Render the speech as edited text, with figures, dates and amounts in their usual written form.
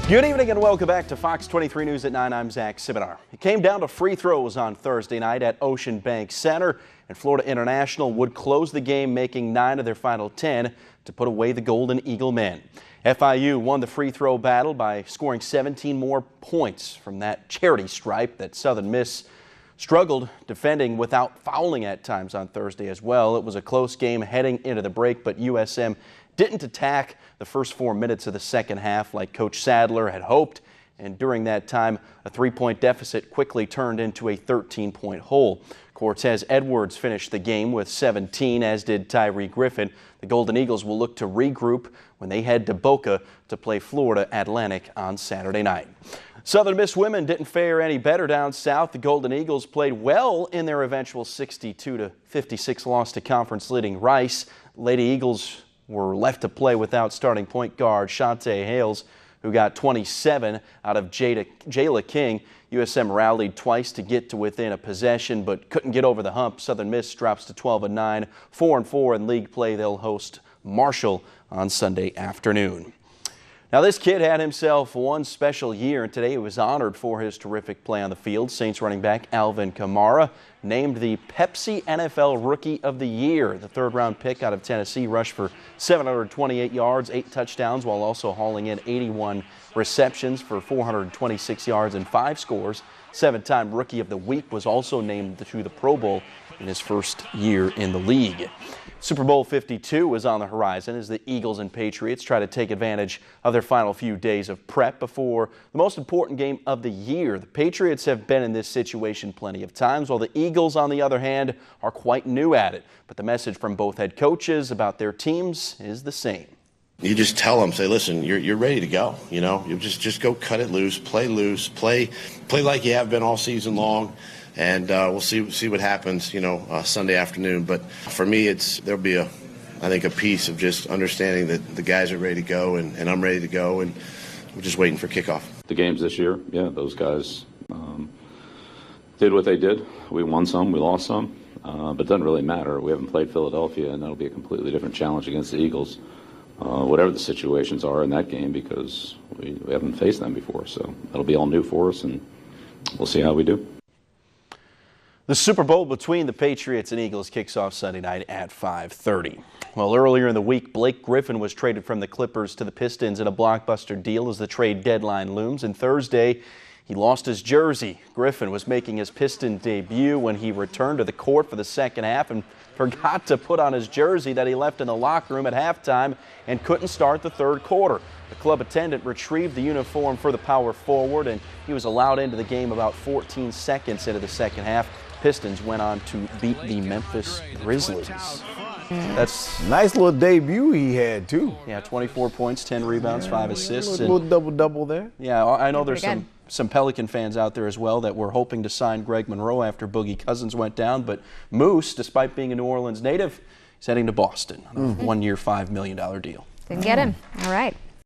Good evening and welcome back to Fox 23 News at 9. I'm Zach Siminar. It came down to free throws on Thursday night at Ocean Bank Center, and Florida International would close the game, making 9 of their final 10 to put away the Golden Eagle men. FIU won the free throw battle by scoring 17 more points from that charity stripe that Southern Miss struggled defending without fouling at times on Thursday as well. It was a close game heading into the break, but USM didn't attack the first 4 minutes of the second half like Coach Sadler had hoped, and during that time, a 3-point deficit quickly turned into a 13-point hole. Cortez Edwards finished the game with 17, as did Tyree Griffin. The Golden Eagles will look to regroup when they head to Boca to play Florida Atlantic on Saturday night. Southern Miss women didn't fare any better down south. The Golden Eagles played well in their eventual 62-56 loss to conference-leading Rice. Lady Eagles were left to play without starting point guard Shantae Hales, who got 27 out of Jayla King. USM rallied twice to get to within a possession, but couldn't get over the hump. Southern Miss drops to 12-9, 4-4 in league play. They'll host Marshall on Sunday afternoon. Now, this kid had himself one special year, and today he was honored for his terrific play on the field. Saints running back Alvin Kamara named the Pepsi NFL Rookie of the Year. The third-round pick out of Tennessee rushed for 728 yards, 8 touchdowns, while also hauling in 81 receptions for 426 yards and 5 scores. 7-time Rookie of the Week, was also named to the Pro Bowl in his first year in the league. Super Bowl 52 is on the horizon as the Eagles and Patriots try to take advantage of their final few days of prep before the most important game of the year. The Patriots have been in this situation plenty of times, while the Eagles, on the other hand, are quite new at it. But the message from both head coaches about their teams is the same. You just tell them, say, listen, you're ready to go. You know, you just go cut it loose, play like you have been all season long. And we'll see what happens, Sunday afternoon. But for me, there'll be I think a piece of just understanding that the guys are ready to go and I'm ready to go, and we're just waiting for kickoff. The games this year, yeah, those guys did what they did. We won some, we lost some, but it doesn't really matter. We haven't played Philadelphia, and that'll be a completely different challenge against the Eagles, whatever the situations are in that game, because we haven't faced them before. So that'll be all new for us, and we'll see how we do. The Super Bowl between the Patriots and Eagles kicks off Sunday night at 5:30. Well, earlier in the week, Blake Griffin was traded from the Clippers to the Pistons in a blockbuster deal as the trade deadline looms. And Thursday, he lost his jersey. Griffin was making his Piston debut when he returned to the court for the second half and forgot to put on his jersey that he left in the locker room at halftime and couldn't start the third quarter. The club attendant retrieved the uniform for the power forward, and he was allowed into the game about 14 seconds into the second half. Pistons went on to beat the Memphis Grizzlies. That's nice little debut he had, too. Yeah, 24 points, 10 rebounds, 5 assists. A little double-double there. Yeah, I know there's some Pelican fans out there as well that were hoping to sign Greg Monroe after Boogie Cousins went down. But Moose, despite being a New Orleans native, is heading to Boston on a 1-year, $5 million deal. Didn't get him. All right.